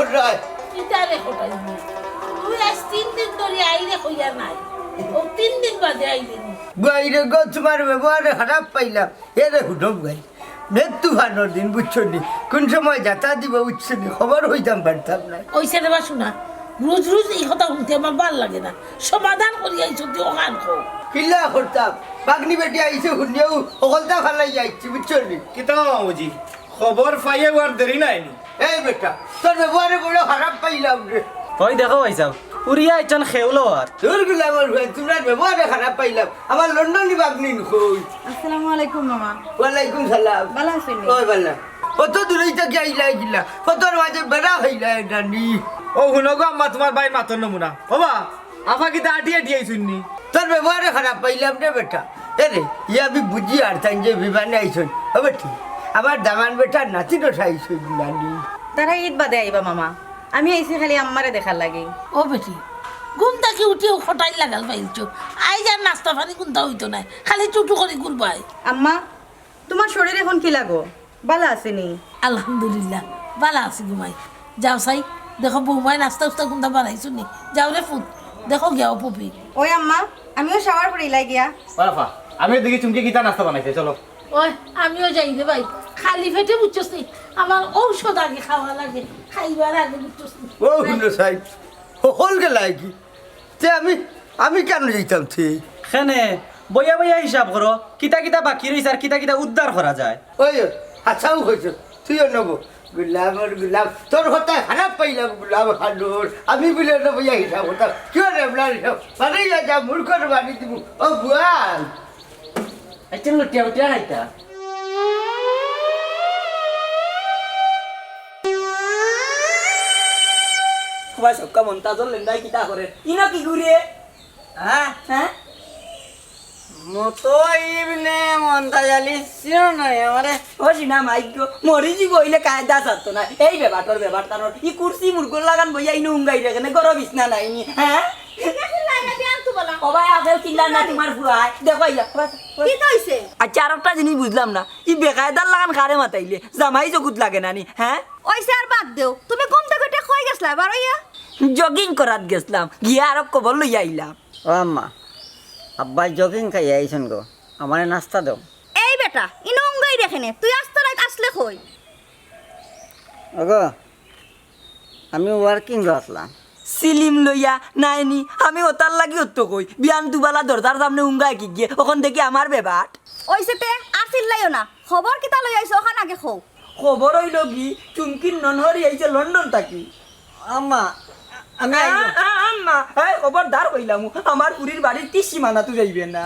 খটায় ইটারে খটাই তুই আজ 3 দিন ধরে আইরে কইয়া নাই ও 3 দিন বাদে আইলেন গাইরে গো তোমার ব্যবহার খারাপ পাইলাম এরে হুডব গাই মৃত্যু ভানোর দিন বুঝছো নি কোন সময় যাতা দিব বুঝছো নি খবর হইতাম পারতাম না ওই ছেলে বা শোনা রোজ রোজ এই কথা শুনতে আমার ভাল লাগে না সমাধান করি আইছো তুই ওখান খো কিল্লা করতাম বাগনি বেটি আইছে শুনিও সকলটা ফালাই যাইছি বুঝছো নি কিতা মামুজি খবর পাইয়ে আর দেরি নাই এই বেটা তোর ব্যবহারে বড় খারাপ পাইলাম রে ওই দেখো ভাইসাব উড়িয়া আইছন খেউলো আর তোর গুলামর ভাই তোমার ব্যবহারে খারাপ পাইলাম আমার লন্ডনি বাগনি কই আসসালামু আলাইকুম মামা ওয়ালাইকুম সালাম ভালো আছেন ওই বালা কত দূরই থেকে আইলা গিলা কতর মাঝে বেড়া হইলা নানি ও শুনো গো আম্মা তোমার ভাই মাতর নমুনা বাবা আফা কিতা আটিয়ে আটিয়ে শুননি তোর ব্যবহারে খারাপ পাইলাম রে বেটা এরে ইয়া আমি বুঝি আর তাই যে বিমানে আইসন হবে ঠিক আমার দামান বেটা নাতি আইসন নানি তারা ঈদ বাদে আইবা মামা আমি আইছি খালি আম্মারে দেখার লাগে ও বেটি ঘুম থেকে উঠিও খটাই লাগাল পাইছো আই যার নাস্তা পানি কোনটা হইতো না খালি চুটু করে ঘুরবাই আম্মা তোমার শরীর এখন কি লাগো ভালো আছেনি আলহামদুলিল্লাহ ভালো আছি ঘুমাই যাও সাই দেখো বৌমাই নাস্তা উস্তা কোনটা বানাইছো নি যাও রে ফুট দেখো গিয়াও পপি ওই আম্মা আমিও শাওয়ার করে ইলাই গিয়া আফা আমি দেখি চুমকি কিতা নাস্তা বানাইছে চলো ওই আমিও যাই রে ভাই খালি পেটে বুঝছস নি আমার ঔষধ আগে খাওয়া লাগে খাইবার আগে বুঝছস নি ও হুনো সাই হল গেলা কি তে আমি কেন যাইতাম তুই খেনে বইয়া বইয়া হিসাব করো কিতা কিতা বাকি রইছে আর কিতা কিতা উদ্ধার করা যায় ওই আচ্ছাও হয়েছ তুইও নেবো গুলামর গুলাম তোর কথা খারাপ পাইলাম গুলাম খানোর আমি বলে নেবো ইয়া হিসাব হতাম কেউ নেবলার হিসাব মানে যা মূর্খর বাড়ি দিব ও বুয়াল আইছেন লটিয়া উটিয়া খাইতা সবাই সবকা মন্তাজর লেন্দাই কিতা করে ইনো কি ঘুরে হ্যাঁ হ্যাঁ মতো ইবনে মন্তাজ আলি চিনো নাই আমারে ও সিনা মাইক মরি জি বইলে কায়দা সারত না এই বেবাটর বেবার তানোর ই কুরসি মুরগুল লাগান বইয়া ইনো উঙ্গাই রেখে গর বিছনা নাইনি হ্যাঁ আচ্ছা আর একটা জিনিস বুঝলাম না ই বেকায়দার লাগান খারে মাতাইলে জামাই জগুত লাগে নানি হ্যাঁ ওইসে আর বাদ দেও তুমি কোন থেকে কই গেছলা এবার ইয়া জগিং করাত গেছলাম গিয়া আর কবর লইয়া আইলাম ও আম্মা আব্বাই জগিং খাই আইসন গো আমারে নাস্তা দাও এই বেটা ইনো উঙ্গাই রেখেনে তুই আস্তে রাত আসলে কই ওগো আমি ওয়ার্কিং আসলাম সিলিম লইয়া নাইনি আমি ওতার লাগি অত্য কই বিয়ান দুবালা দরজার সামনে উঙ্গাই কি গিয়ে ওখান দেখি আমার বেবাট ওইসেতে আর চিল্লাইও না খবর কিতা লই আইছো ওখান আগে খো খবর হইল কি চুমকির ননহরি আইছে লন্ডন থাকি আম্মা আমি আম্মা এই খবরদার কইলাম আমার পুরীর বাড়ির তিসি মানা তুই যাইবে না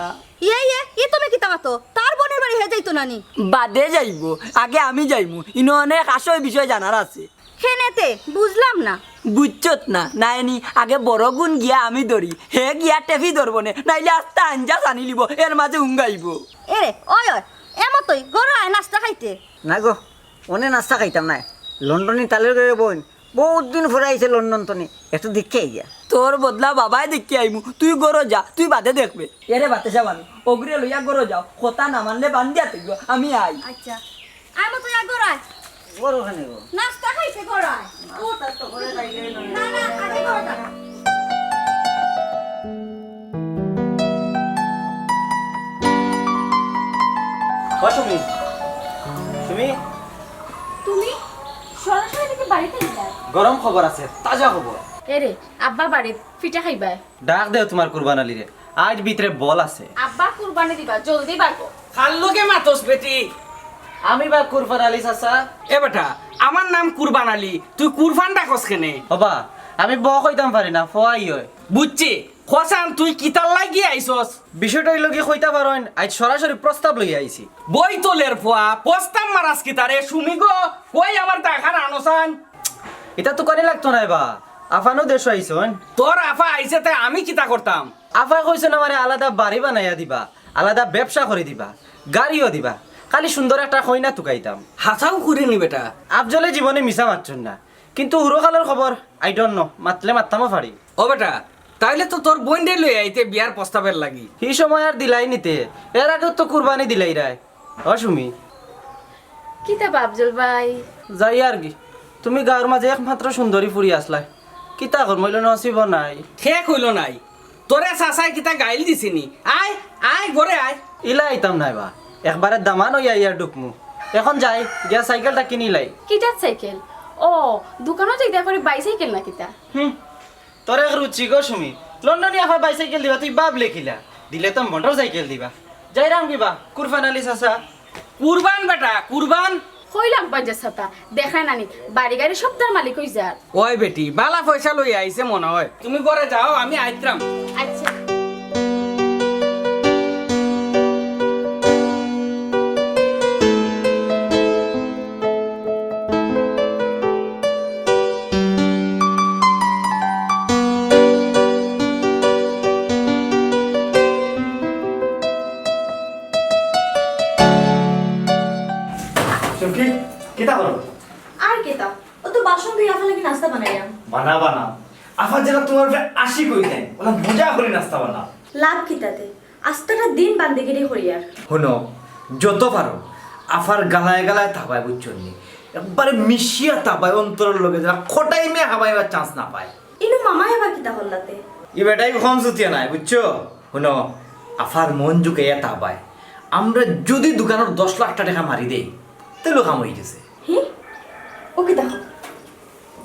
ই তুমি কিতা মাতো তার বোনের বাড়ি হে যাইতো নানি বাদে যাইব আগে আমি যাইমু ইনো অনেক আসল বিষয় জানার আছে খেনেতে বুঝলাম না বুঝছত না নাইনি আগে বড় গুণ গিয়া আমি ধরি হে গিয়া টেফি ধরব নে নাইলে আস্তা আঞ্জা আনি লিব এর মাঝে উঙ্গাইব এরে ওই এমতই গরু আয় নাস্তা খাইতে না গো অনেক নাস্তা খাইতাম না লন্ডনে তালের করে বোন বহুত দিন পরে আইছে লন্ডন তনে একটু দেখে গিয়া তোর বদলা বাবাই দেখি আইমু তুই গরো যা তুই বাদে দেখবে এরে বাতে যাবানি অগ্রে লইয়া গরো যাও কথা না মানলে বান্ধিয়া থাকবো আমি আই আচ্ছা আয় মতো আয় গরু আয় বড় ওখানে গো নাস্তা খাইতে গরু আয় ও তার তো করে খাইলে না না আগে গরু যা সুমি সুমি তুমি সরাসরি থেকে বাড়িতে গেলা গরম খবর আছে তাজা খবর এরে আব্বা বাড়ি পিঠা খাইবা ডাক দেও তোমার কুরবান আলী রে আজ ভিতরে বল আছে আব্বা কুরবানি দিবা জলদি বাড়বো খাল্লোকে মাতস বেটি আমি বা কুরবান আলী চাচা এ বেটা আমার নাম কুরবান আলী তুই কুরবান ডাকস কেনে বাবা আমি ব কইতাম পারি না ফয়াই হয় বুঝছি খসান তুই কিতার লাগি আইছস বিষয়টা লগে কইতা পারেন আজ সরাসরি প্রস্তাব লই আইছি বই তোলের ফোয়া প্রস্তাব মারাস কিতারে শুমি গো কই আমার টাকার আনসান এটা তো করে লাগতো না বা আফানো দেশ আইছন তোর আফা আইছে তাই আমি কিতা করতাম আফা কইছেন আমারে আলাদা বাড়ি বানাইয়া দিবা আলাদা ব্যবসা করে দিবা গাড়িও দিবা খালি সুন্দর একটা কইনা তুকাইতাম হাসাও করিনি বেটা আফজলে জীবনে মিছা মারছুন না কিন্তু উরকালের খবর আই ডোন্ট নো মাতলে মারতামও পারি ও বেটা তাইলে তো তোর বইন্ডে লই আইতে বিয়ার প্রস্তাবের লাগি এই সময় আর দিলাই নিতে এর আগে তো কুরবানি দিলাই রায় অসুমি কিতা বাবজল ভাই যাই আর কি তুমি গাঁৱৰ মাঝে একমাত্ৰ সুন্দৰী ফুৰি আসলাই কিতা কৰ্মইল নচিব নাই শেষ হইল নাই তোরে চাচাই কিতা গাইল দিছিনি আয় আয় ঘরে আয় ইলা আইতাম নাই বা একবারে দামান হইয়া ইয়ার ডুকমু এখন যাই গিয়া সাইকেলটা কিনিলাই কিটার সাইকেল ও দোকানত যাইতে পারি বাইসাইকেল না কিতা তোর এক রুচি গো সুমি লন্ডনে আফা বাইসাইকেল দিবা তুই বাপ লেখিলা দিলে তো মোটর সাইকেল দিবা যাই রাম কিবা কুরফান আলী চাচা কুরবান বেটা কুরবান কইলাম বাজে ছাতা দেখায় নানি বাড়ি গাড়ি সব তার মালিক হই যার ওই বেটি বালা পয়সা লই আইছে মনে হয় তুমি ঘরে যাও আমি আইত্রাম আচ্ছা চুমকি কিতা করো আর কেতা ও তো বাসন ধুই আফা লাগি নাস্তা বানাইলাম বানা বানা আফা যেন তোমার উপরে আশি কই দেন ওলা মজা করে নাস্তা বানা লাভ কিতাতে আস্তাটা দিন বান্দিগিরি হরিয়ার শুনো যত পারো আফার গালায় গালায় থাবায় বুঝছনি একবারে মিশিয়া থাবায় অন্তরের লগে যারা খটাই মে হাবাইবার চান্স না পায় ইনু মামা এবার কিতা হল্লাতে ই বেটাই কম সুতিয়া নাই বুঝছো শুনো আফার মন ঝুঁকাইয়া থাবায় আমরা যদি দোকানের 10 লাখ টাকা মারি দেই তাহলে কাম হয়ে গেছে হি ও কিতা হল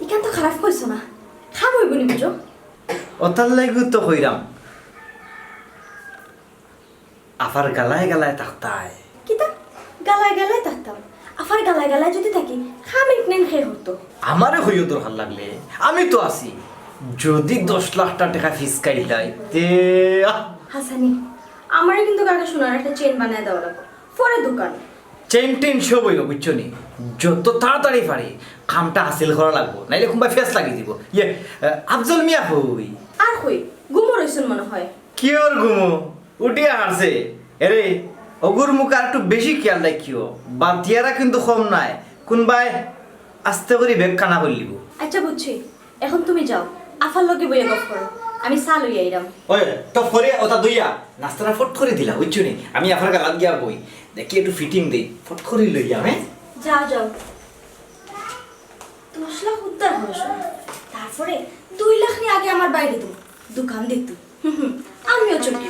ইকান তো খারাপ কইছো না খাম হইব নি বুঝো ওতার লাগি তো কইরাম আফার গালায় গালায় থাকতায় কিতা গালায় গালায় থাকতাম আফার গালায় গালায় যদি থাকি খাম ইকনেন খেয়ে হতো আমারে হইও দরকার লাগলে আমি তো আছি যদি 10 লাখ টাকা ফিস কাইলাই তে হাসানি আমারে কিন্তু কাকা সোনার একটা চেন বানায় দেওয়া লাগবে পরে দোকান চেন টেন সব হইব বুঝছো নি যত তাড়াতাড়ি পারি কামটা হাসিল করা লাগবো নাইলে কোনবা ফেস লাগিয়ে দিব ইয়ে আফজল মিয়া হই আর হই গুমো রইছুন মনে হয় কি ওর ঘুমো উঠিয়া হারছে এরে অগুর মুখ আর একটু বেশি খেয়াল রাখিও বাতিয়ারা কিন্তু কম নাই কোনবাই আস্তে করে বেগ কানা করলিব আচ্ছা বুঝছি এখন তুমি যাও আফার লগে বইয়া গপ করো আমি চা লই আইরাম ওই তো ফরে ওটা দইয়া নাস্তাটা ফট করে দিলা বুঝছো নি আমি আফার গালাত গিয়া বই দেখি একটু ফিটিং দেই ফট করে লইয়া হ্যাঁ যাও যাও 10 লাখ উদ্ধার হলো তারপরে 2 লাখ নিয়ে আগে আমার বাইরে দেবো দোকান দেখতো আমিও চুপকি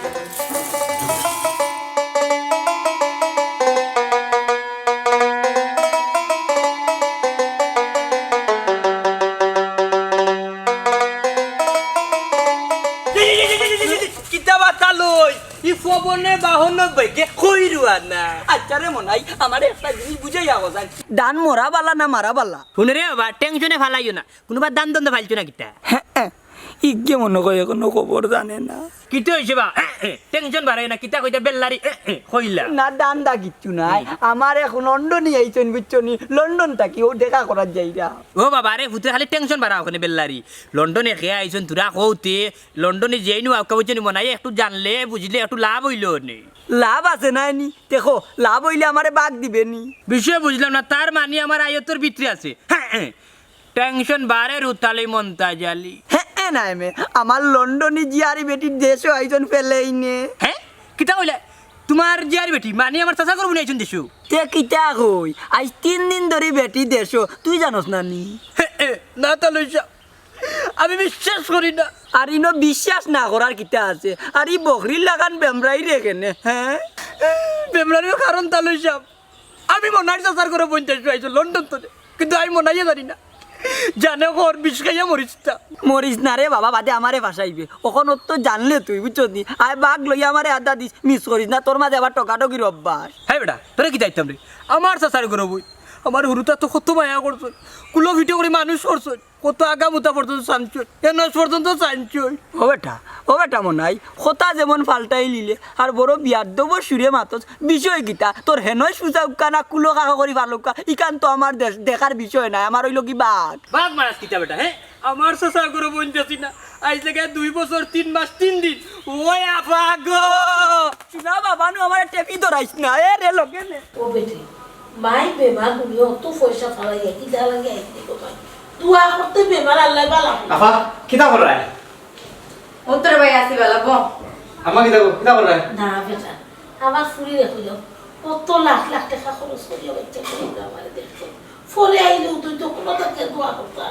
কিতা বাতা লই ই ফবনে বাহন বাইকে কইরুয়া না আচ্ছা রে মনাই আমার একটা জিনিস বুঝাই আগো জান দান মরা বালা না মারা বালা শুনে রে বাবা টেনশনে ফালাইও না কোনোবা দান দন্দ ফালছো না কিতা ইকে মনে কয় কোনো খবর জানে না কিতা হইছে বা টেনশন বাড়াই না কিতা কইতা বেল্লারি কইলা না দান দা কিচ্ছু নাই আমার এখন লন্ডনে আইছেন বুঝছনি লন্ডন থাকি ও দেখা করার যাইরা ও বাবা রে ভূতে খালি টেনশন বাড়াও ওখানে বেল্লারি লন্ডনে খেয়ে আইছন তোরা কৌতে লন্ডনে যেইনু আউকা বুঝছনি মনে হয় একটু জানলে বুঝলে একটু লাভ হইলো নি লাভ আছে না নি দেখো লাভ হইলে আমারে বাগ দিবে নি বিষয় বুঝলাম না তার মানে আমার আয়ত্তর ভিতরে আছে টেনশন বাড়ে রুতালি মন্তাজ আলী নাই মে আমার লন্ডনে জিয়ারি বেটির দেশও আইজন ফেলেই নে হ্যাঁ কিতা কইলা তোমার জিয়ারি বেটি মানে আমার চাচা করবো না আইছন দেশু তে কিতা কই আজ 3 দিন ধরে বেটি দেশও তুই জানোস না নি না তা লইছা আমি বিশ্বাস করি না আর ইনো বিশ্বাস না করার কিতা আছে আর ই বকরির লাগান বেমরাই রেখে নে হ্যাঁ বেমরারির কারণ তা লইছাম আমি মনার চাচার করে বইতে আইছো লন্ডন তো কিন্তু আমি মনাইয়া জানি না জানে ওর বিষ খাইয়া মরিসটা মরিস না রে বাবা বাদে আমারে ভাসাইবে ওখন তো জানলে তুই বুঝছ নি আয় বাঘ লইয়া আমারে আড্ডা দিস মিস করিস না তোর মাঝে আবার টকাটকির অভ্যাস হ্যাঁ বেটা তোরা কি দায়িত্ব রে আমার চাচার করে বই আমার হুরুতা তো কত মায়া করছো কুলো ভিডিও করে মানুষ করছো কত আগা মুতা পর্যন্ত চানছো এনস পর্যন্ত চানছই ও বেটা মনাই কথা যেমন পাল্টাই লিলে আর বড় বিয়ার দেবো সুরে মাতস বিষয় গীতা তোর হেনই সুজা উকা না কুলো কাকা করি ভালুকা ইকান তো আমার দেখার বিষয় নাই আমার হইল কি বাঘ বাঘ মারাস কিতা বেটা হ্যাঁ আমার চাচার করে বঞ্চাছি না আজ থেকে 2 বছর 3 মাস 3 দিন ওই আপা গো না বাবা নু আমার টেপি ধরাইস না এ রে লোকে নে ও বেটি মাই বেমার তুমি অত পয়সা ফালাইয়া কি দা লাগে আইতে গো ভাই তুয়া করতে বেমার আল্লাহ বালা আফা কিতা কর রায় উত্তর ভাই আসি বেলা বো আমা কিতা কর রায় না বেটা আমার ফুরি রেখে যাও কত লাখ লাখ টাকা খরচ করিয়া বাচ্চা করে আমার দেখো ফলে আইলেও তুই তো কোনো তাকে দোয়া করতা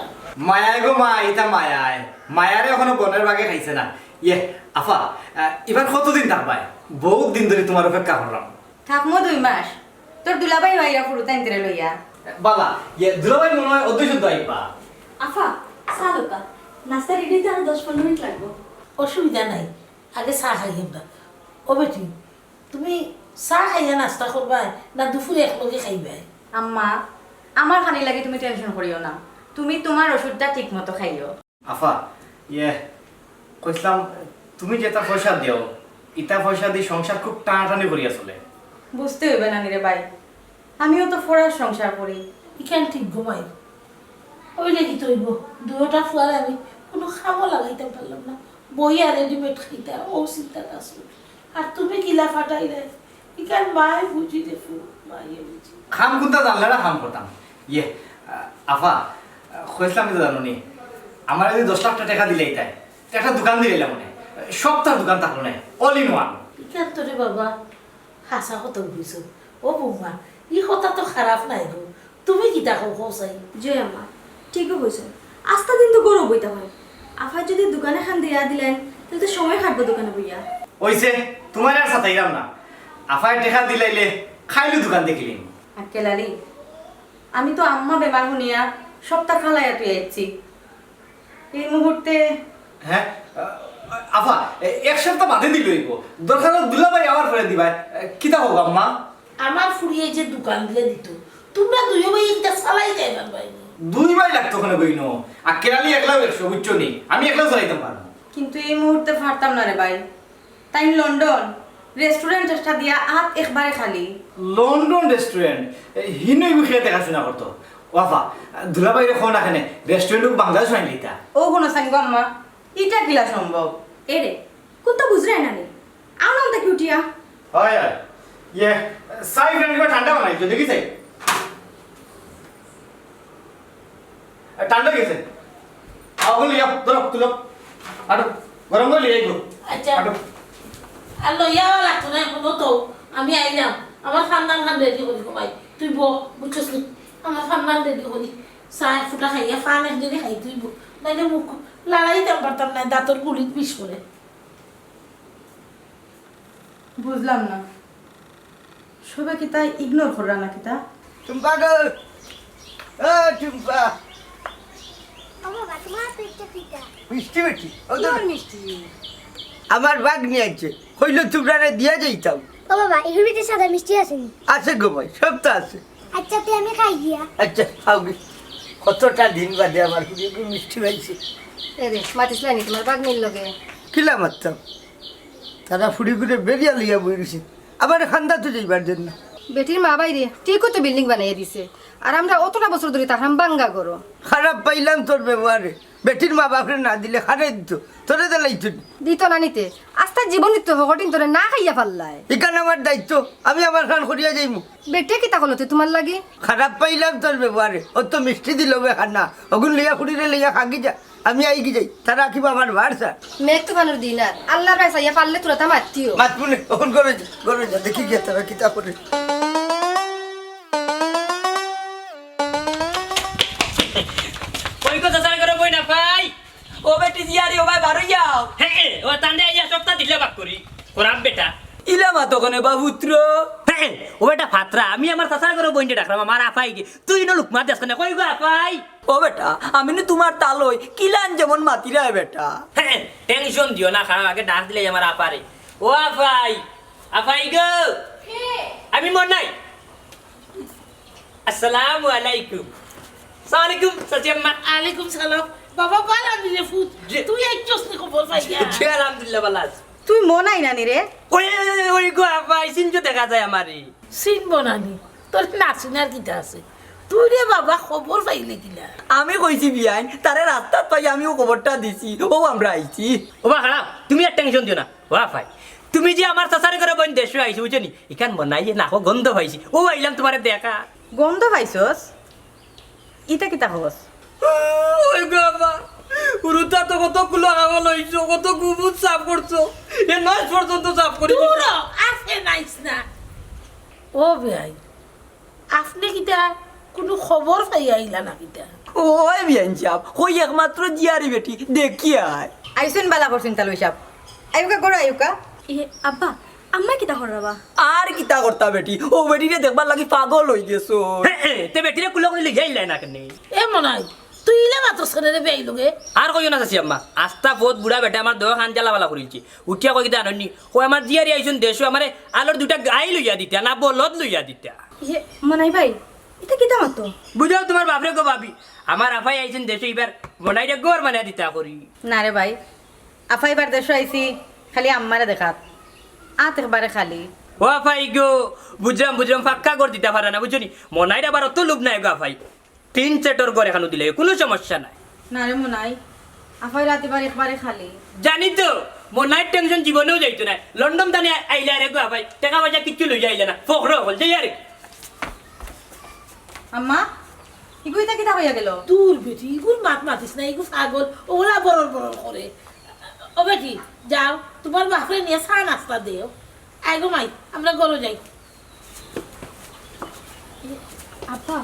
মায়ায় গো মা, এটা মায়ায়। মায়ারে এখনো বনের বাগে খাইছে না। ইয়ে আফা, এবার কতদিন থাকবাই? বহুত দিন ধরে তোমার অপেক্ষা করলাম। থাকমো 2 মাস। তোর দুলাভাই ভাইরা ফুরু তাইনতে লইয়া। বাবা, ইয়ে দুলাভাই মনে হয় অদ্বৈত আইবা। আফা সালুকা নাস্তা রেডি হতে আর 10-15 মিনিট লাগবে। অসুবিধা নাই, আগে চা খাই আমরা। ও বেটি, তুমি চা খাইয়া নাস্তা করবাই না দুপুরে একলগে খাইবাই? আম্মা, আমার খানি লাগে তুমি টেনশন করিও না। তুমি তোমার ওষুধটা ঠিক মতো খাইও। আফা, ইয়ে কইছিলাম তুমি যেটা পয়সা দিও, ইটা পয়সা দিয়ে সংসার খুব টানাটানি করিয়া চলে। বুঝতে হইবে না রে ভাই, আমিও তো ফরার সংসার করি। ইখান ঠিক ঘুমাই ওই লেগে তৈব দুটা ফুয়ারে আমি কোনো খাবো লাগাইতে পারলাম না, বইয়া রেডিমেড খাইতে ও চিন্তা আসলো। আর তুমি কিলা ফাটাইলে ইখান মায় বুঝি দেখো, মায়ে বুঝি খাম কোনটা জানলে না খাম করতাম। ইয়ে আফা, কইছিলাম তো জানো নি, আমার যদি 10 লাখ টাকা দিলে এটাই একটা দোকান দিলে মনে সপ্তাহ দোকান থাকলো না, অল ইন ওয়ান। ইখান তোরে বাবা হাসা কথা বুঝছো। ও বৌমা, ই কথা তো খারাপ নাই গো, তুমি কিতা কও চাই? জয় আম্মা ঠিকই কইছো, আস্তা দিন তো গরু বইতে হয়। আফা যদি দোকানে খান দিয়া দিলেন তাহলে তো সময় কাটবো দোকানে বইয়া। ওইছে তোমার আর সাথেইরাম না, আফায় টাকা দিলাইলে খাইলে দোকান দেখিলেন। আক্কেলালি, আমি তো আম্মা বেমার শুনিয়া সপ্তাহ খালাইয়া তুই আইছি। এই মুহূর্তে হ্যাঁ আফা, 1 সপ্তাহ বাদে দিল হইব, দরকার দুলাভাই আবার করে দিবা। কিতা হোক আম্মা? আমার ফুরিয়ে যে দোকান দিয়ে দিত, তোমরা দুই ভাই একটা চালাই যাইবার বাইনি। 2 ভাই লাগতো ওখানে বইনো, আর কেরালি একলাও 100 বুঝছো নি, আমি একলাও চালাইতাম পারবো। কিন্তু এই মুহূর্তে পারতাম না রে ভাই। তাই লন্ডন রেস্টুরেন্ট চেষ্টা দিয়া হাত একবারে খালি। লন্ডন রেস্টুরেন্ট হিনই বুঝিয়ে দেখাশোনা করতো। ওয়াফা, দুলাভাইরে খোন এখানে রেস্টুরেন্ট বাংলাদেশ আইন লিতা। ও কোনো সাইন আম্মা, এটা কিলা সম্ভব? এ রে কোনটা বুঝরে না নি আউন তা কি উঠিয়া। হয় হয়, ইয়ে সাই ফ্রেন্ড ঠান্ডা বানাই তো দেখি চাই ঠান্ডা গেছে। আগুন লিয়া ধরো তুলো, আটো গরম করে লিয়ে গো। আচ্ছা, আটো আর লইয়াও লাগতো না এখনো তো। আমি আইলাম, আমার খান্দান খান রেডি করি ভাই, তুই বুঝছস নি? আমার খান্দান রেডি করি, চা ফুটা খাইয়া ফান একদিনে খাই তুই নাইলে মুখ লড়াইতাম পারতাম না, দাঁতর গুলিত বিষ করে। বুঝলাম না, সবাই কি তাই ইগনোর করা না কিতা? টুম্পা গো, এ টুম্পা মিষ্টি বেটি আমার বাঘ নিয়ে আছে, হইলো তোমরা দিয়া যাইতাম। ও বাবা, এর ভিতরে সাদা মিষ্টি আছে নি? আছে গো ভাই, সব তো আছে। আচ্ছা তুই আমি খাই গিয়া। আচ্ছা খাও গে, কতটা দিন বাদে আমার খুব মিষ্টি পাইছে। এরে মাতিস লাইনি তোমার বাগনির লগে? কিলা মারতাম, তারা ফুড়ি করে বেরিয়া লইয়া বই রয়েছে, আবার খান্দা তো যাইবার জন্য। বেটির মা বাইরে ঠিকই তো বিল্ডিং বানাইয়া দিছে, আর আমরা অতটা বছর ধরে তাহাম বাঙ্গা করো। খারাপ পাইলাম তোর ব্যবহারে, বেটির মা বাপরে না দিলে খারাই দিত, তোরে দিলাইতো দিত না নিতে আস্তা জীবন নিত্য হকটিন তোরে না খাইয়া পারলায়। এখানে আমার দায়িত্ব, আমি আমার খান করিয়া যাইমু। বেটে কি তা হলতে তোমার লাগে? খারাপ পাইলাম তোর ব্যবহারে, ও তো মিষ্টি দিল খানা, ওগুন লইয়া খুঁড়িলে লইয়া খাগি যা, আমি আইগি যাই, তারা কিবা আমার ভারসা মেঘ তুফানোর দিন আর আল্লাহ রায় চাইয়া পারলে তোরা তা মাতিও। মাতমুনে ওখান করে যা দেখি গিয়ে তারা কিতা করে। কই কো চাচার করে বই না ভাই। ও বেটি জিয়ারি ও ভাই বারো যাও। হ্যাঁ, ও তান্ডে আইয়া সপ্তাহ দিলে বাক করি ওরাম বেটা। ইলা মা তখনে বাবুত্র হ্যাঁ, ও বেটা ফাতরা, আমি আমার চাচার করে বইনতে ডাকলাম আমার আপাই গে, তুই ন লুকমা দেখ না কই গো আপাই। ও বেটা, আমি না তোমার তালই কিলান যেমন মাতিরা বেটা। হ্যাঁ, টেনশন দিও না, খারাপ আগে ডাক দিলে আমার আপারে। ও আপাই, আপাই গো, আমি মনাই। আসসালামু আলাইকুম। আসসালামু আলাইকুম সাচিয়াম্মা। আলাইকুম সালাম। বাবা বালা দিলে ফুট, তুই একটুস নি খবর পাইয়া? জি আলহামদুলিল্লাহ ভালো আছি। তুই মনাই না নি রে? ওই ওই গো আপাই সিনজো দেখা যায় আমারে। সিন বনানি তোর নাচিনার কিতা আছে? তুই রে বাবা খবর পাইলে কিনা? আমি কইছি বিয়াইন তারে রাস্তাত পাই আমিও খবরটা দিছি, ও আমরা আইছি। ও বা খারাপ, তুমি আর টেনশন দিও না। ও আপাই, তুমি যে আমার চাচার করে বইন দেশ আইছো বুঝছো নি, এখান বনাইয়ে না গন্ধ পাইছি, ও আইলাম তোমারে দেখা। গন্ধ পাইছস? ইটা কিতা হস? ওই বাবা, উরুতা তো কতগুলো আমল হইছো, কত গুবুত সাফ করছো, এ নয় পর্যন্ত সাফ করি। আছে নাইস না ও ভাই, আপনি কিতা কোনো খবর পাই আইলা না কিটা ওই বিয়ান সাহেব ওই একমাত্র জিয়ারি বেটি দেখি আয় আইসেন বালা করছেন তালু সাহেব আয়ুকা করো আয়ুকা আব্বা আম্মা কিতা করবা আর কিতা করতা বেটি ও বেটিরে দেখবার লাগি পাগল হই গেছো তে বেটিরে কুলো করে লিখাই লাই না কেন এ মনাই তুই ইলে মাত্র ছেড়ে বেই লগে আর কইও না চাচি আম্মা আস্তা বহুত বুড়া বেটা আমার দেহ খান জ্বালা বালা করিলছি উঠিয়া কই কিতা আননি ও আমার জিয়ারি আইছুন দেশো আমারে আলোর দুটা গাই লইয়া দিতা না বলদ লইয়া দিতা মনাই ভাই এটা কিতা মাতো বুঝাও তোমার বাপরে গো ভাবি আমার আফাই আইছেন দেশো এবার মনাইরে গোর বানাই দিতা করি না রে ভাই আফা এবার দেশো আইছি খালি আম্মারে দেখাত আত একবারে খালি ও আফাই গো বুঝলাম ফাক্কা করে দিতে পারে না বুঝনি মনাইরে আবার অত লোভ নাই গো আফাই 3 সেটর করে এখানে দিলে কোনো সমস্যা নাই না রে মনাই আফাই রাতিবার একবারে খালি জানি তো মনাই টেনশন জীবনেও যাইতো না লন্ডন দানে আইলা রে গো আফাই টাকা পয়সা কিচ্ছু লই যাইলে না ফখর হল যাই আরে আম্মা ইগুইতা কিতা হইয়া গেল দূর বেটি ইগুর মাত মাতিস না ইগু ছাগল ওলা বড় বড় করে ও বেটি যাও তোমার বাপরে নিয়ে চা নাস্তা দেও আইগো মাই আমরা গরো যাই আব্বা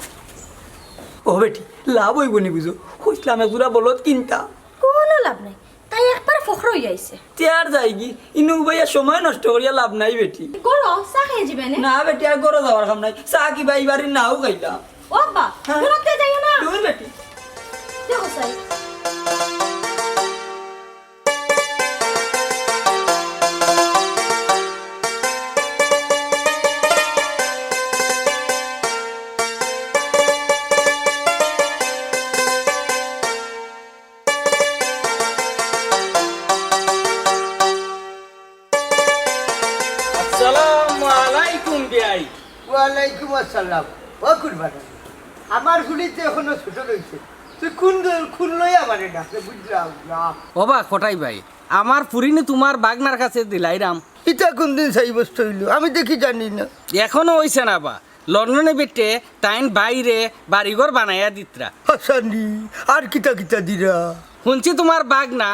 ও বেটি লাভ হইব নি বুঝো কইছিলাম একজোড়া বলদ কিনতা কোনো লাভ নাই তাই একবার ফখর হই আইছে তেয়ার যাইগি ইনু ভাইয়া সময় নষ্ট করিয়া লাভ নাই বেটি করো চা খেয়ে যাবে না বেটি আর গরো যাওয়ার কাম নাই চা কি ভাই বাড়ি নাও খাইলাম ও আব্বা ঘরতে যাইও না তুই বেটি দেখো সাই আসসালামু আলাইকুম বিয়াই ওয়ালাইকুম আসসালাম ও কুরবান আমার গুলিতে এখনো ছোট রয়েছে তুই কোন লই আমারে ডাকে বুঝলাম না ওবা কোটাই ভাই আমার পুরিনি তোমার বাগনার কাছে দিলাইরাম ইটা কোন দিন সেই বস্তু হইল আমি দেখি জানি না এখনো হইছে না বা লন্ডনে বেটে তাইন বাইরে বাড়িঘর বানাইয়া দিতরা হাসানি আর কিতা কিতা দিরা শুনছি তোমার বাগনা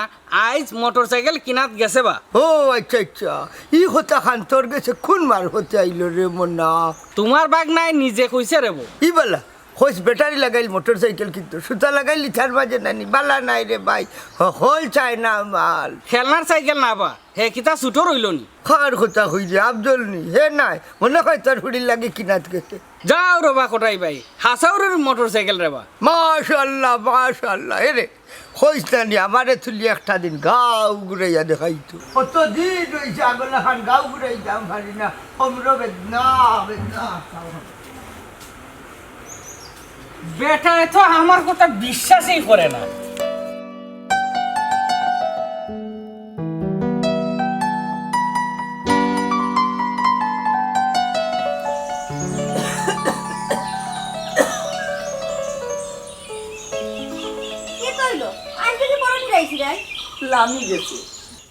আইজ মোটরসাইকেল কিনাত গেছে বা ও আচ্ছা আচ্ছা ই হতা খান তোর গেছে কোন মার হতে আইলো রে মনা তোমার বাগনায় নিজে কইছে রে বউ ই বলা হইস ব্যাটারি লাগাইল মোটরসাইকেল কিন্তু সুতা লাগাইল লিথার মাঝে নানি বালা নাই রে ভাই হল চাই না মাল খেলনার সাইকেল না বা হে কিতা ছুটো রইল নি খার কথা হইলে আফজল নি হে নাই মনে হয় তোর হুড়ির লাগে কিনাত গেছে যাও রবা কোটাই ভাই হাসাউরের মোটরসাইকেল রে বা মাশাল্লাহ এরে হইস নানি আমারে তুলি একটা দিন গাও ঘুরাইয়া দেখাইতো কত দিন হইছে আগলা খান গাও ঘুরাই যাম পারি না কমরো বেদনা বেটা তো আমার কথা বিশ্বাসই করে না লামি গেছে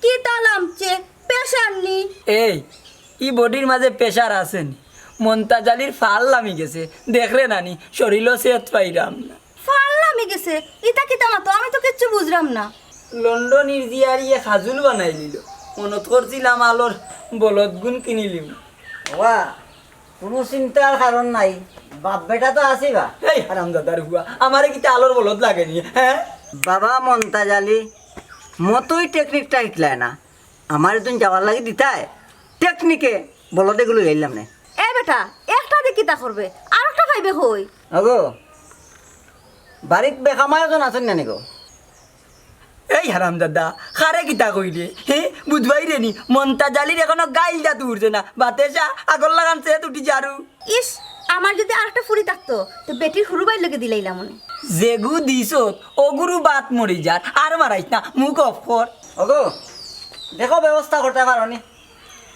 কি তালামছে পেশার নি এই ই বডির মাঝে প্রেশার আসেনি মন্তাজ আলির ফাল লামি গেছে দেখলে নানি শরীরও সেত পাইরাম না ফাল নামে গেছে ইতা কিতা মাতো আমি তো কিচ্ছু বুঝলাম না লন্ডন ইয়ে খাজুল বানাই নিল মনত করছিলাম আলোর বলদ গুণ কিনিলিম ওয়া কোনো চিন্তার কারণ নাই বাপ বেটা তো আছি বা এই হারামজাদার হুয়া আমারে কিতা আলোর বলদ লাগেনি হ্যাঁ বাবা মন্তাজ আলি মতোই টেকনিকটা শিখলায় না আমার তুমি যাওয়ার লাগে দিতায় টেকনিকে বলদে গুলো গেলাম না এ বেটা একটা দিয়ে কিতা করবে আর একটা পাইবে হই আগো বাড়িত বেকামায় এজন আছেন না নিগো এই হারামজাদা খারে কিতা কইলে হে বুঝবাই রেনি মন্তাজ আলির এখনো গাইল জাতু উঠছে না বাতেসা আগর লাগান সে তুটি জারু ইস আমার যদি আরেকটা ফুরি থাকতো তো বেটির হুরু বাইর লগে দিলাইলাম মনে যেগু দিছত অগুরু বাত মরি যার আর মারাইস না মুখ অফ কর আগো দেখো ব্যবস্থা করতে পারো নি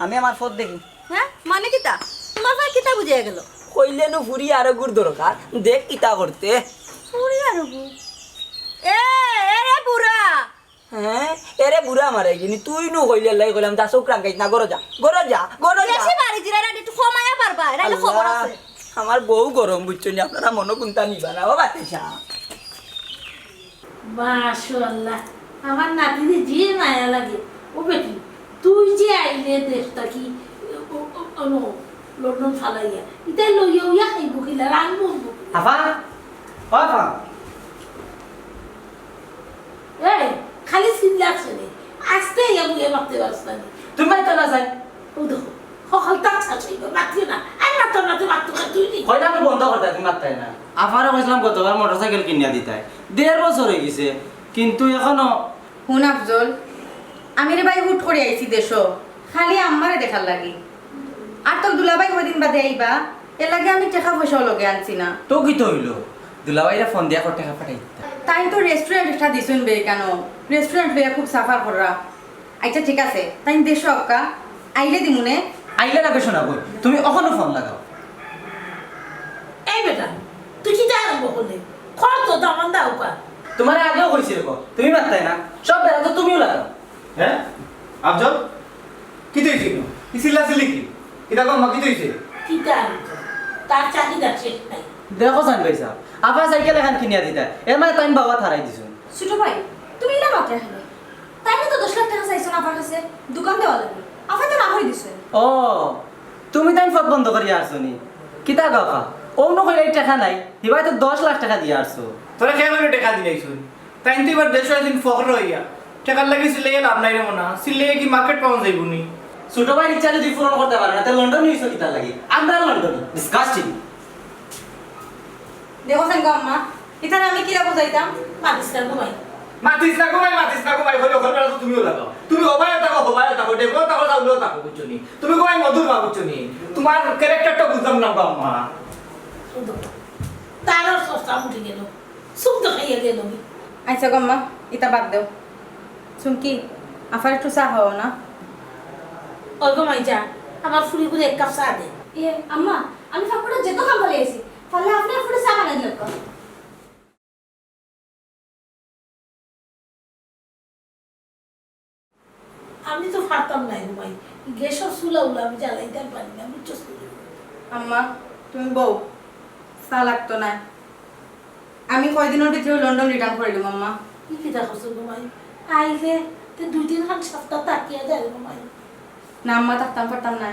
আমি আমার ফোন দেখি হ্যাঁ মানে কিতা তোমার ভাই কিতা বুঝিয়া গেল কইলে নু ফুরি আর গুর দরকার দেখ কিতা করতে ফুরি আর গু এ এরে বুড়া হ্যাঁ এরে বুড়া মারে গিনি তুই নু কইলে লাই কইলাম যা চোখ রাখাইস না গরো যা বেশি বাড়ি জিরা না একটু কমায়া পারবা এরাইলে খবর আছে আমার বউ গরম বুঝছো নি আপনারা মনো কোনটা নিবা না ও বাতেসা মাশাআল্লাহ আমার নাতিনি যে মায়া লাগে ও বেটি তুই যে আইলে দেশটা কি লন্ডন ফালাইয়া ইতাই লইয়া উইয়া খাইব কিলা রানব আফা ও আফা এই খালি চিল্লা আছে রে আস্তে ইয়া বুয়ে মারতে পারছ না তুমি বাইতে না যাই ও দেখো সকাল তাক ছাড়াইব মাতিও না আর মাত্র মাত্র তুই নি কয়টা আমি বন্ধ করতে তুমি মারতাই না আফারও কইছিলাম গতবার মোটরসাইকেল কিনিয়া দিতাই 1.5 বছর হয়ে গেছে কিন্তু এখনো হুন আফজল আমি রে ভাই হুট করে আইছি দেশো খালি আমারে দেখার লাগি আর তোর দুলাভাই কদিন বাদে আইবা এর লাগে আমি টাকা পয়সাও লগে আনছি না তো কি তো হইলো দুলাভাইরা ফোন দিয়া করে টাকা পাঠাই দিতা তাই তো রেস্টুরেন্ট একটা দিছুন বে কেন রেস্টুরেন্ট লইয়া খুব সাফা করা আচ্ছা ঠিক আছে তাই দেশো আক্কা আইলে দিমুনে আইলে না বেশো না বই তুমি এখনো ফোন লাগাও এই বেটা তুই কি জানবো বলে খর তো দামান দাও কা তোমার আগেও কইছি রে তুমি মারতাই না সব বেলা তো তুমিও লাগাও হ্যাঁ আফজল কি তুইছি কি চিল্লাছিলি কি কিতা কম কি তুইছে কি জানি তার চাহিদা শেষ নাই দেখো সাইন পয়সা আফা সাইকেল এখন কিনিয়া দিতা এর মানে তাইন বাবা থারাই দিছুন ছোট ভাই তুমি না মাত্রা খেলে তাই তো 10 লাখ টাকা চাইছো না আমার কাছে দোকান দেওয়া লাগবে আপনি তো না হই দিছে ও তুমি তাইন ফট বন্ধ করিয়া আসছনি কিতা গাফা অন্য কইলে টাকা নাই হিবাই তো 10 লাখ টাকা দিয়া আসছো তোরা কে করে টাকা দিলাইছুন তাই তো এবার দেশ দিন ফখর হইয়া টাকা লাগি সিলাই লাভ নাই রে মনা সিলাই কি মার্কেট পাওয়া যাইবনি ছোট ভাই ইচ্ছা যদি পূরণ করতে পারে না তাহলে লন্ডন নিয়েছো কিতা লাগি আমরা লন্ডন ডিসকাস্টিং দেখো সেন আম্মা ইতারে আমি কিরা বুঝাইতাম মাতিস না ঘুমাই মাতিস না ঘুমাই হলে ওখানে বেলা তো তুমিও লাগাও তুমি হবায় থাকো দেখো তাকো যাও থাকো বুঝছনি তুমি ঘুমাই মধুর মা বুঝছনি তোমার ক্যারেক্টারটা বুঝলাম না বাম্মা তারও সস্তা উঠে গেল সুখ তো খাইয়া গেল আচ্ছা গম্মা ইতা বাদ দেও শুনকি আফার একটু চা খাও না ওই ঘুমাই যা আমার ফুলি করে এক কাপ চা দে এ আম্মা আমি ফাকুড়া যেত কাম বলে আইছি ফলে আপনি ফুড়ে চা বানাই দিল আমি তো পারতাম না ঘুমাই গ্যাসের চুলা উলা আমি জ্বালাইতে পারি না বুঝছস আম্মা তুমি বউ চা লাগতো না আমি কয়দিনের ভিতরে লন্ডন রিটার্ন করে দিলাম আম্মা কি কি দেখছ ঘুমাই আইলে তে 2-3 খান সপ্তাহ তাকিয়া যায় ঘুমাই না আম্মা থাকতাম পারতাম না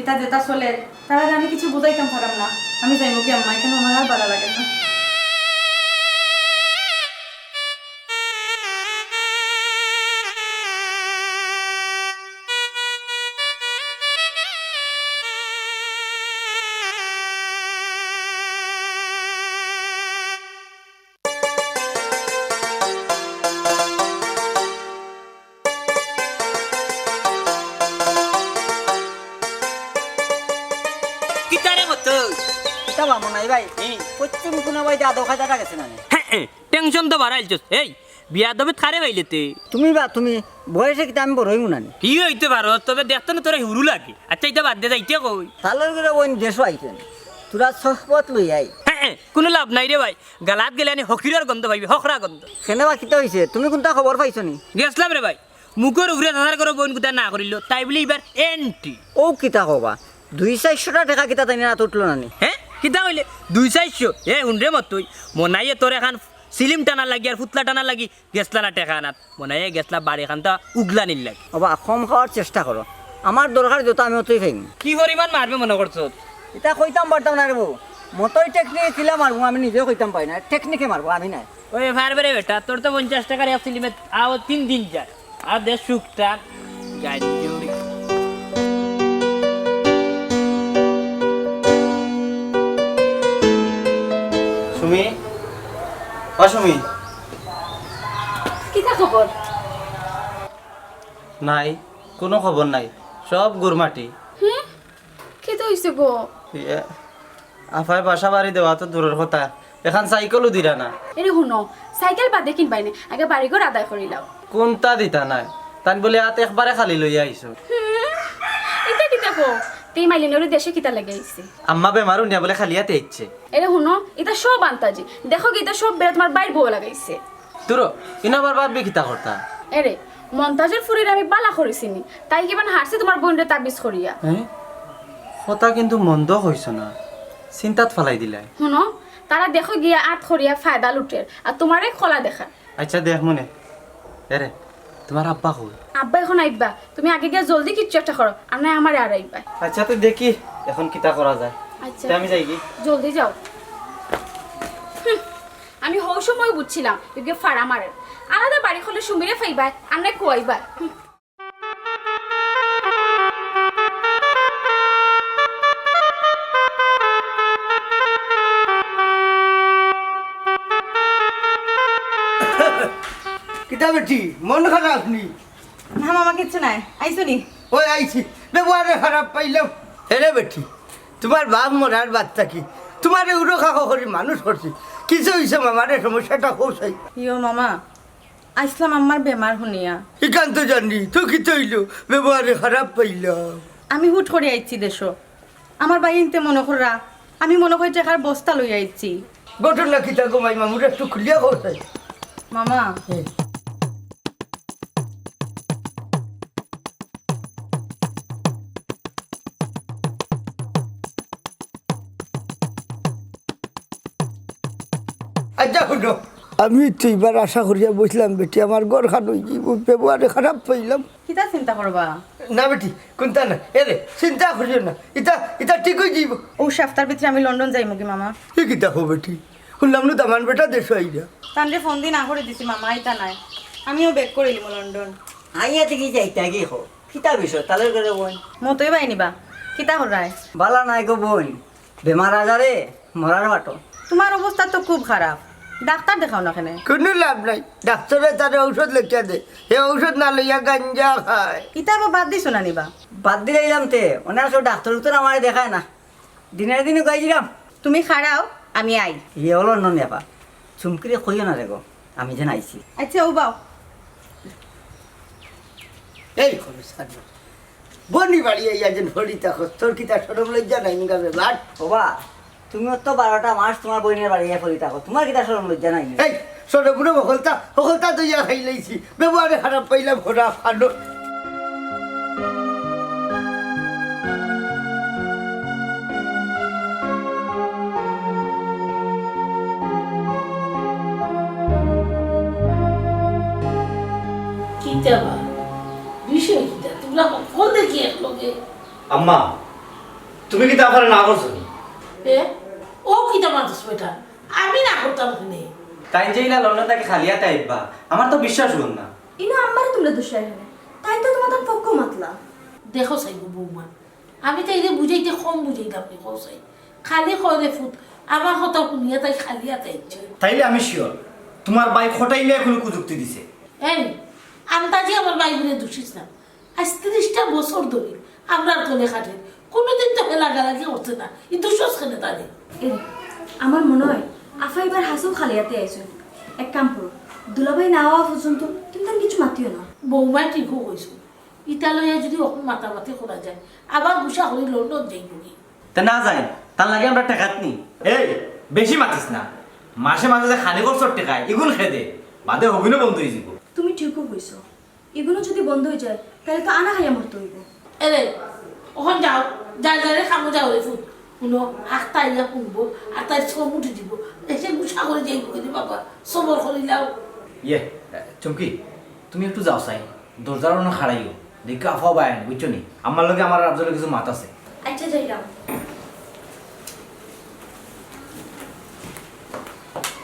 এটা যেটা চলে তার আগে আমি কিছু বুঝাইতাম পারাম না আমি যাইব কি আম্মা এখানে আমার আর ভালো লাগে না মনাই ভাই পশ্চিম কোনা ভাই আদৌ খাইটা গেছে না টেনশন তো বাড়াইছস এই বিয়া দবে খারে বাইলেতে তুমি বয়সে কিতা আমি বড় হইমু না কি হইতে পারো তবে দেখতো না তোরা হুরু লাগে আচ্ছা এটা বাদ দে যাইতে কই তালর করে ওই দেশ আইছেন তোরা সহবত লই আই কোনো লাভ নাই রে ভাই গালাত গেলে আনি হকিরের গন্ধ পাইবি হকরা গন্ধ কেনেবা কিতা হইছে তুমি কোনটা খবর পাইছো নি গেছলাম রে ভাই মুখের উপরে ধার করে বোন কুতা না করিল তাই বলি এবার এন্টি ও কিতা কবা 200-400 টাকা কিতা তাই না তুটলো না নি হ্যাঁ কিতা হইলে 200 হুনরে মতই মনাইয়ে তোর এখন সিলিম টানা লাগি আর ফুতলা টানা লাগি গেছলা না টেকা আনাত মনাইয়ে গেছলা বাড়ি খানটা উগলা নিল লাগে বাবা কম খাওয়ার চেষ্টা করো আমার দরকার যত আমি অতই খাইম কি পরিমাণ মারবে মনে করছো এটা কইতাম পারতাম না রে বউ মতই টেকনিক কিলা মারবো আমি নিজেও কইতাম পাই না টেকনিকে মারবো আমি নাই ওই ফারবে রে বেটা তোর তো 50 টাকার এক সিলিমে আও 3 দিন যায় আর দেশ সুখটা যাই জুড়ি সুমি অসুমি কিতা খবর নাই কোনো খবর নাই সব গুরমাটি কি তো হইছে গো আফাই বাসা বাড়ি দেওয়া তো দূরের কথা এখন সাইকেলও দিরা না এরে শুনো সাইকেল বাদে কিনবাই না আগে বাড়ি ঘর আদায় করে লাও কোনটা দিতা নাই তাই বলে হাত একবারে খালি লইয়া আইছো এটা কি দেখো তেই মাইলিনের দেশে কিতা লাগে আইছে আম্মা বেমারু নিয়া বলে খালি হাতে ইচ্ছে এরে শুনো এটা সব আন্তাজি দেখো কি এটা সব বেড়া তোমার বাইর বউ লাগাইছে তুরো ইনাবার বাদ বিকিতা করতা এরে মন্তাজের ফুরির আমি বালা করেছিনি তাই কিমান হারছে তোমার বোনরে তাবিজ করিয়া কথা কিন্তু মন্দ হইছ না চিন্তাত ফেলাই দিলাই শুনো তারা দেখো গিয়া আট করিয়া ফায়দা লুটের আর তোমারে খোলা দেখা আচ্ছা দেখ মনে এরে তোমার আব্বা কই আব্বা এখন আইবা তুমি আগে গিয়া জলদি কিচ্ছু একটা করো আর নাই আমার আর আইবা আচ্ছা তো দেখি এখন কিতা করা যায় আচ্ছা তে আমি যাই কি জলদি যাও আমি হও সময় বুঝছিলাম এদিকে ফাড়া মারে আলাদা বাড়ি হলে সুমিরে ফাইবা আর না কুয়াইবা কিতা বেটি মন খারাপ নি না মামা কিচ্ছু নাই আইসো নি ওই আইছি ব্যবহারে খারাপ পাইলাম হেরে বেটি তোমার বাপ মরার বাচ্চা কি তোমার উড়ো খাখো করি মানুষ করছি কিছু হয়েছে মামারে সমস্যাটা কৌশাই ইয়ো মামা আইসলাম আমার বেমার শুনিয়া এখান তো জানি তো কি তৈল ব্যবহারে খারাপ পাইলাম আমি হুট করে আইছি দেশ আমার বাইনতে মনে করা আমি মনে করি টাকার বস্তা লই আইছি ঘটনা কিতা গোমাই মামুর একটু খুলিয়া কৌশাই মামা আচ্ছা শুনো আমি তো এবার আশা করিয়া বসলাম বেটি আমার ঘর খান ব্যবহারে খারাপ পাইলাম কিতা চিন্তা করবা না বেটি কোনটা না এরে চিন্তা করিও না এটা এটা ঠিক হয়ে যাইব ও সপ্তাহের ভিতরে আমি লন্ডন যাইমু কি মামা এ কিতা হো বেটি শুনলাম না দামান বেটা দেশ আইরা তানরে ফোন দিয়ে না করে দিছি মামা আইতা নাই আমিও বেক করে দিলাম লন্ডন আইয়া থেকে যাইতা কি হো কিতা বিষয় তালের করে বোন মতই বাই নিবা কিতা হরায় বালা নাই গো বোন বেমার আজারে মরার বাটো তোমার অবস্থা তো খুব খারাপ ডাক্তার দেখাও না কেনে কোনো লাভ নাই ডাক্তারে তার ঔষধ লেখিয়া দে এই ঔষধ না লইয়া গাঞ্জা খায় ইতা আবার বাদ দিছো না নিবা বাদ দিলাম তে ওনার সব ডাক্তার তো আমার দেখায় না দিনের দিনে গাই দিলাম তুমি খাড়াও আমি আই ইয়ে হলো নন নেপা চুমকিরে কইও না রে গো আমি যেন আইছি আচ্ছা ও বাও এই খবর সারি বনি বাড়ি আইয়া যেন হরিতা তোর কিতা সরম লজ্জা নাই গাবে বাট বাবা তুমিও তো 12টা মাস তোমার বইনের বাড়ি ফলি থাকো তোমার কিতা সরম লজ্জা নাই এই সরবুড়ো বকলতা দইয়া খাই লাইছি ব্যবহারে খারাপ পাইলাম ঘোড়া ফানো কিতা বা বিষয় কিতা তোমরা ফোন দেখি এক লোকে আম্মা তুমি কি তারপরে না করছো নি? এ ও কিতা মানুষ বেটা আমি না করতাম শুনে তাই যেইলা লন্ডন থেকে খালিয়া তাইবা আমার তো বিশ্বাস হল না ইনো আমারে তোমরা দোষাই হলে তাই তো তোমাদের পক্ষ মাতলা দেখো চাইব বৌমা আমি তাই বুঝাইতে কম বুঝাইতাম নি কৌসাই খালি খরে ফুট আমার কথা শুনিয়া তাই খালিয়া তাইছে তাইলে আমি শিওর তোমার ভাই খটাইলে এখন কুযুক্তি দিছে এই আন্দাজি আমার বাইরে দোষিস না আজ 30টা বছর ধরে আমরা তোলে খাটে কোনোদিন তো লাগালাগি করছে না এই দুঃশ্বাস কেন তাদের আমার মনে হয় আফা এবার হাসু খালিয়াতে আইছো এক কাম করো দুলাভাই না হওয়া পর্যন্ত তুমি তার কিছু মাতিও না বৌমাই ঠিকও কইছো ইতালয়ে যদি অখন মাতামাতি করা যায় আবার গুসা হয়ে লন্ডন যাইব কি তা না যাই তার লাগে আমরা টেকাত নি এই বেশি মাতিস না মাসে মাসে যে খানি খরচর টেকায় এগুলো খেদে বাদে হবিনও বন্ধ হয়ে যাব তুমি ঠিকও কইছো এগুলো যদি বন্ধ হয়ে যায় তাহলে তো আনা খাইয়া মরতে হইব এরে ওখান যাও যার যারে খামো যাও রে ফুট শুনো আখটা ইয়া শুনবো আর তার সব উঠে দিব এসে গুসা করে যাইব কিন্তু বাবা সবর করিলাও ইয়ে চমকি তুমি একটু যাও চাই দরজার অন্য খাড়াইও দেখে আফাও বায় বুঝছো নি আমার লগে আমার আফজলে কিছু মাত আছে আচ্ছা যাইলাম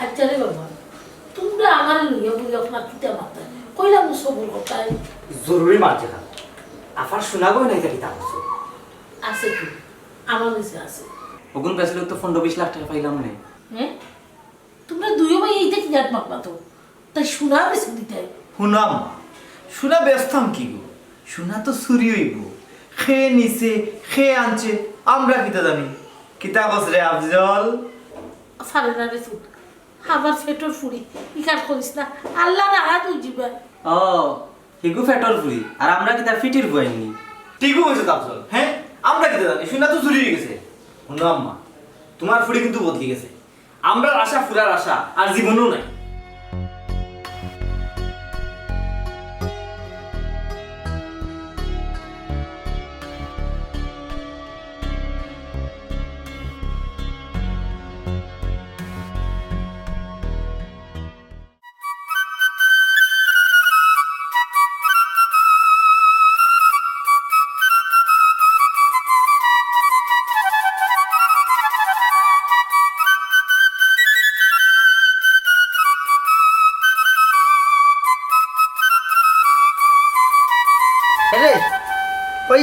আচ্ছা রে বাবা তোমরা আমার লইয়া বুঝলাম না কিতা মাতা কইলাম সবর কথাই জরুরি মারছে না আফার শোনাবো না এটা কিতা বলছো আছে কি আমার কাছে আছে ওগুন বেসলে তো 15-20 লাখ টাকা পাইলাম না হ্যাঁ তোমরা দুইও ভাই এইটা কি জাত মাপলা তো তাই শোনা বেশি দিতে শুনাম শোনা ব্যস্তাম কি গো শোনা তো চুরি হইব খে নিছে খে আনছে আমরা কিতা জানি কিতা বস রে আফজল ফারে না রে তুই আমার ফেটর ফুরি ইকার করিস না আল্লাহ না তুই যাবে ও হিগু ফেটর ফুরি আর আমরা কি তার ফিটির বইনি ঠিকই হয়েছে আফজল হ্যাঁ আমরা কিতা জানি শোনা তো চুরি হয়ে গেছে শুনো আম্মা তোমার ফুরি কিন্তু বদলে গেছে আমরা আশা ফুরার আশা আর জীবনও নাই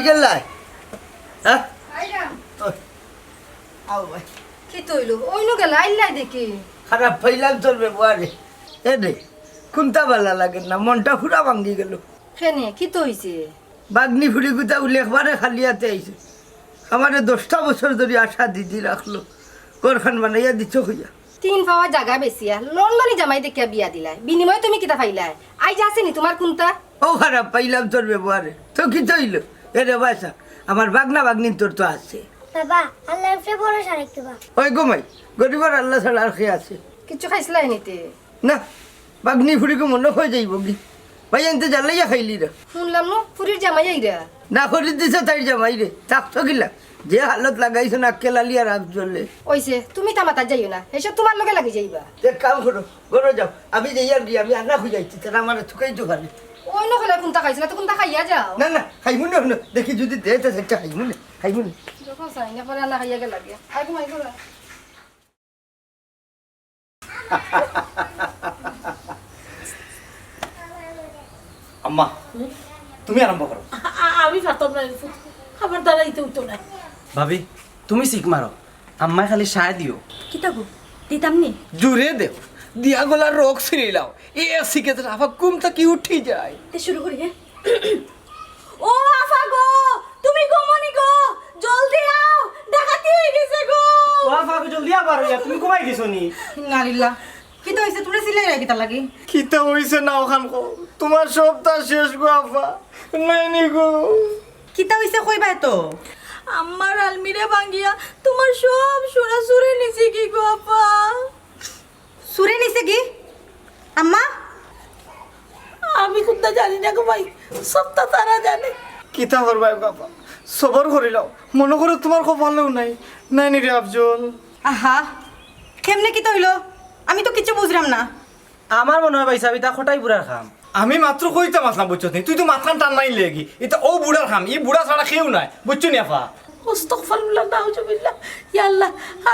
গেলাই হ্যাঁ আও ভাই কি তৈল ওইনো গেল আইলাই দেখি খারাপ পাইলাম তোর ব্যবহারে এ রে কোনটা ভালো লাগে না মনটা পুরা ভাঙ্গি গেল কেনে কি তো হইছে বাগনি ফুড়ি গুতা উল্লেখবারে খালি হাতে আইছে আমারে 10টা বছর ধরে আশা দিদি রাখলো ঘরখান বানাইয়া দিচ্ছ হইয়া 3 পাওয়া জায়গা বেশিয়া লন্ডনে জামাই দেখিয়া বিয়া দিলাই বিনিময়ে তুমি কিটা পাইলাই আই যাসেনি তোমার কোনটা ও খারাপ পাইলাম তোর ব্যবহারে তো কি তৈল এ রে বাসা আমার বাগনা বাগনি তোর তো আছে বাবা আল্লাহর উপরে ভরসা রাখতে বা ওই গোমাই গরিবের আল্লাহ ছাড়া আর খেয়ে আছে কিছু খাইছিলাই নিতে না বাগনি ফুড়িকে মনে হয়ে যাইব কি ভাই আনতে জ্বালাইয়া খাইলি রে শুনলাম না ফুরির জামাই আইরা না করে দিছে তাই জামাই রে থাকতো গিলা যে হালত লাগাইছো না কেলালি আর আফজলে ওইছে তুমি তামাতা যাইও না এসব তোমার লগে লাগি যাইবা এক কাম করো ঘরে যাও আমি যাইয়া গিয়ে আমি আনা হয়ে যাইছি তারা আমার থুকাই তো পারে ওই নহলে কোনটা খাইছ না তো কোনটা খাইয়া যাও না না খাইমু না দেখি যদি দেতে সেটা খাইমু না যখন চাই না পরে না খাইয়া লাগে আই ঘুমাই গলা আম্মা তুমি আরম্ভ করো আমি পারতাম না আমার দ্বারা ইতে উঠতো না ভাবি তুমি শিখ মারো আম্মায় খালি সায় দিও কিতা গো দিতাম নি জুড়ে দেও দিয়া গলার রোগ ছিঁড়িলাও এ শিখেতে আফা কুমটা কি উঠি যায় তে শুরু করি হ্যাঁ ও আফা গো তুমি গমনি গো জলদি আও ডাকাতি হয়ে গেছে গো ও আফা জলদি আবার হইয়া তুমি ঘুমাই গেছো নি নারিল্লা কি তো হইছে তোমরা সিলাই রাখি তা লাগি কিতা হইছে না ওখান কো তোমার সপ্তাহ শেষ গো আফা নাইনি গো কিতা হইছে কইবা তো আমার আলমিরা ভাঙ্গিয়া তোমার সব সোনা সুরে নিছে কি গো আপা সুরে নিছে কি আম্মা আমি কোনটা জানি না গো ভাই সবটা তারা জানে কিতা করবাই বাবা সবর করিলাও মনে করে তোমার কপালেও নাই নাইনি রে আফজল আহা কেমনে কি তো হইলো আমি তো কিছু বুঝলাম না আমার মনে হয় ভাইসা বিতা খটাই বুড়ার খাম আমি মাত্র কইতাম আসলাম বুঝছো নি তুই তো মাথান টান নাই লেগি এটা ও বুড়ার খাম ই বুড়া ছাড়া খেয়েও নাই বুঝছো নি আফা আস্তাগফিরুল্লাহ নাউজুবিল্লাহ ইয়া আল্লাহ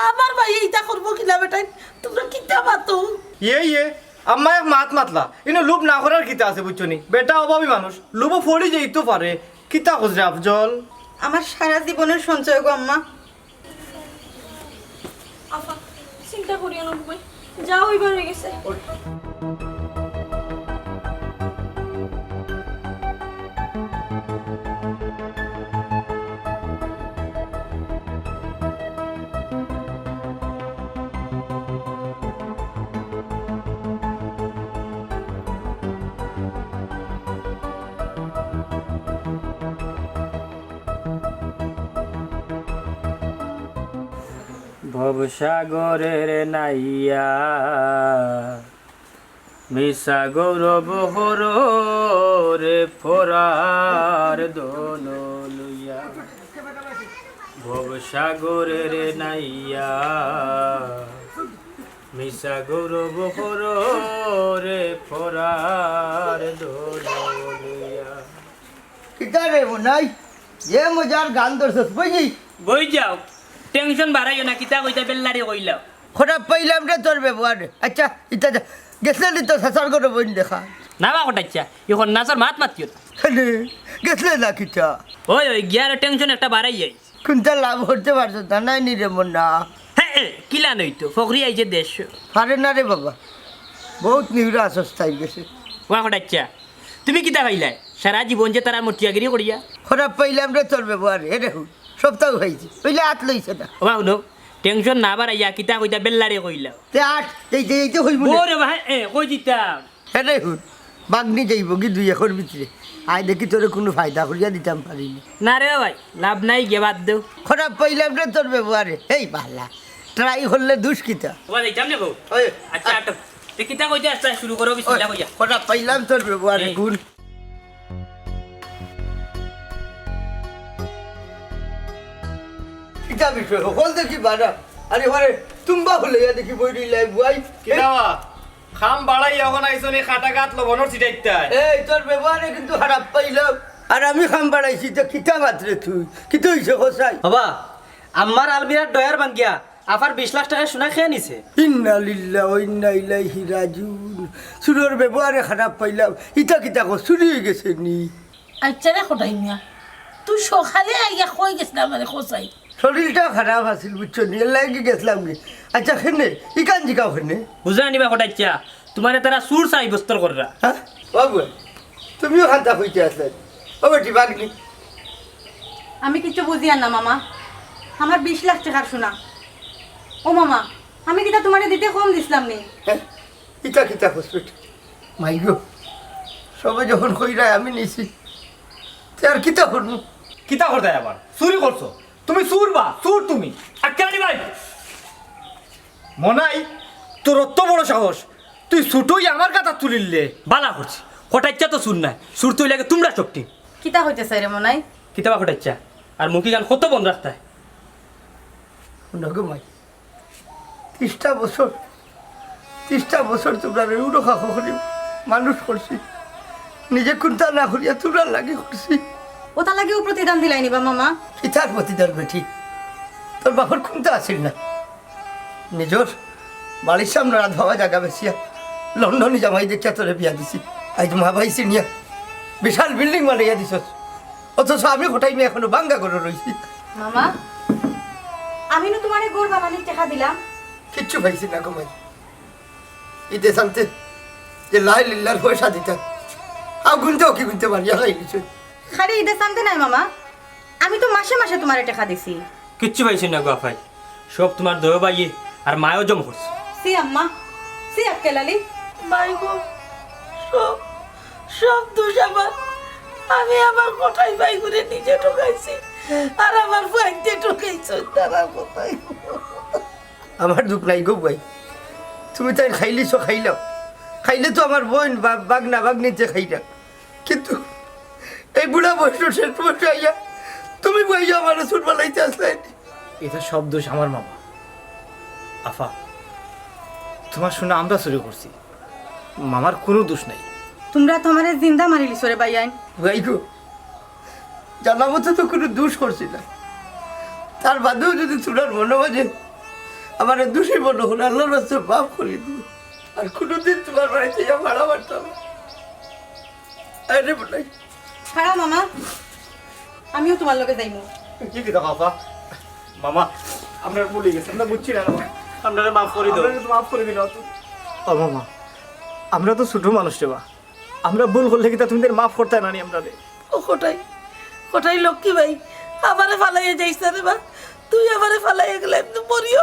আমার ভাই এইটা করব কিলা বেটাই তোমরা কিতা বাতো ইয়ে আম্মা এক মাতলা ইনো লুপ না করার কিতা আছে বুঝছো নি বেটা অভাবী মানুষ লুবও ফড়ি যাইতো পারে কিতা খুঁজরে আফজল আমার সারা জীবনের সঞ্চয় গো আম্মা আফা চিন্তা করিও না ভাই যাও এবার হয়ে গেছে ভবসাগরের নাইয়া মিশা গৌরব হরে ফোরার দোল লইয়া ভবসাগরের নাইয়া মিশা গৌরব হরে ফোরার দোল লইয়া কিতা রে মনাই যে মজার গান ধরছস বুঝি বই যাও টেনশন বাড়াইও না কিতা কইতা বেল্লারে কইলাও খারাপ পাইলাম রে তোর ব্যবহারে আচ্ছা ইটা গেছলে তো সাসার করে বইন দেখা না বা কটাচ্ছা এখন নাচর মাত মাতিও গেছলে না কিটা ওই গিয়ার টেনশন একটা বাড়াই যাই কোনটা লাভ করতে পারছো তা নাই নি রে মনা হ্যাঁ কিলা নইতো ফকরি আইছে দেশ পারে না রে বাবা বহুত নিউরা আসস্তাই গেছে ওয়া কটাচ্ছা তুমি কিতা পাইলাই সারা জীবন যে তারা মটিয়াগিরি করিয়া খারাপ পাইলাম রে তোর ব্যবহারে এ দেখুন সপ্তাহ হয়েছে বুঝলে আট লইছে না ওয়া শুনো টেনশন না বাড়াইয়া কিতা কইতা বেল্লারে কইলাও তে আট এইতে হইব ওরে ভাই কই দিতাম হ্যাঁ দেখুন বাগনি যাইব কি 2 একর ভিতরে আয় দেখি তোরে কোনো ফায়দা করিয়া দিতাম পারিনি না রে ভাই লাভ নাই গে বাদ দেও খারাপ পাইলাম রে তোর ব্যবহারে এই বালা ট্রাই করলে দুষ্কিতা ওয়া যাইতাম না গো ওই আচ্ছা আটক তে কিতা কইতে আসতা শুরু করো বিসমিল্লাহ কইয়া খারাপ পাইলাম তোর ব্যবহারে গুণ কিতা বিষয় হল দেখি বাড়া আরে ঘরে তুম্বা হলে দেখি বই লাই বুয়াই কিতাবা খাম বাড়াই এখন আইছনি খাটা গাত লবণর ছিটাইতা এই তোর ব্যবহারে কিন্তু খারাপ পাইলাম আর আমি খাম বাড়াইছি তো কিতা মাত্রে তুই কিতা হইছে হোসাই বাবা আমার আলমিরার ডয়ার ভাঙ্গিয়া আফার 20 লাখ টাকা সোনা খেয়ে নিছে ইন্না লিল্লাহি ওয়া ইন্না ইলাইহি রাজিউন সুরের ব্যবহারে খারাপ পাইলাম ইটা কিতা কো চুরি হয়ে গেছে নি আচ্ছা রে কোথায় মিয়া তুই সকালে আইয়া কই গেছিলাম মানে খোঁচাই শরীরটা খারাপ আছিল বুঝছো নি লাগে গেছিলাম নি আচ্ছা খেনে ইকান জিকাও খেনে বুঝা নিবা কটাইছা তোমার তারা সুর চাই বস্তর কররা হ্যাঁ বাবু তুমিও খান্তা হইতে আসলে ও বেটি বাগনি আমি কিছু বুঝি আর না মামা আমার 20 লাখ টাকার শোনা ও মামা আমি কিটা তোমারে দিতে কম দিছিলাম নি হ্যাঁ কিতা কিতা হসপিটাল মাইগো সবাই যখন কইরায় আমি নিছি তে আর কিতা করবো কিতা করতে আবার চুরি করছো তুমি চুর বা চুর তুমি আর কেন ভাই মনাই তোর অত বড় সাহস তুই ছুটোই আমার কথা তুলিলে বালা করছি কটাইছা তো সুর নাই সুর তুই লাগে তোমরা চকটি কিতা হইতেছে রে মনাই কিতাবা কটাইছা আর মুখি গান কত বন্ধ রাখতে নগো মাই 30টা বছর তোমরা উড়ো খাখো করি মানুষ করছি নিজে কুন্তা না করিয়া তোমরা লাগে করছি ওটা লাগেও প্রতিদান দিলাই নিবা মামা কিতার প্রতিদান বেটি তোর বাপর কুন্তা আসিল না নিজর বাড়ির সামনে রাত ভাবা জায়গা বেশিয়া লন্ডনে জামাই দেখিয়া তোরে বিয়া দিছি আজ মা ভাই সিনিয়া বিশাল বিল্ডিং বানাইয়া দিছ অথচ আমি কোটাই মেয়ে এখনো বাঙ্গা করে রয়েছি মামা আমি না তোমারে গোর বানানির টাকা দিলাম কিচ্ছু পাইছি না কমাই ঈদে শান্তি যে লাই লিল্লার পয়সা দিতাম গুনতেও কি গুনতে পারি আলাই কিছু খালি ঈদের শান্তি নাই মামা আমি তো মাসে মাসে তোমারে টাকা দিছি কিচ্ছু পাইছি না গো ভাই সব তোমার দয় বাইয়ে আর মায়ও জম করছে সি আম্মা সি আক্কেলালি মাই গো সব সব দোষ আমার আমি আমার কোঠায় বাই করে নিজে ঠকাইছি আর আমার ভাইতে ঠকাইছো তারা কোথায় আমার দুঃখ নাই গো ভাই তুমি তাই খাইলিছো খাইলাম খাইলে তো আমার বোন বাগনা বাগনির যে খাইলা কিন্তু এই বুড়া বয়স শেষ বসে আইয়া তুমি বইয়া আমার সুর বানাইতে আসলে এটা সব দোষ আমার মামা আফা তোমার শুনে আমরা চুরি করছি মামার কোনো দোষ নাই তোমরা তো আমারে জিন্দা মারিলিছো রে ভাইয়াইন ভাই গো জানা মতো তো কোনো দোষ করছি না তার বাদেও যদি তোমার মনে বাজে আমার দোষী মনে হলো আল্লাহর রাস্তা মাফ করে দিও আর কোনোদিন তোমার বাড়িতে যা ভাড়া মারতাম আরে বলাই খারাপ মামা আমিও তোমার লগে যাইমু কি কি দেখো আফা মামা আপনার ভুলে গেছে আমরা বুঝছি না আপনারা মাফ করে দাও মাফ করে দিল ও মামা আমরা তো ছোট মানুষ রে বা আমরা ভুল করলে কি তা তুমি মাফ করতে না নি আমরা ও কোটাই লক্ষ্মী ভাই আমারে ফালাইয়া যাইছ রে বা তুই আমারে ফালাইয়া গেলে এমনি মরিও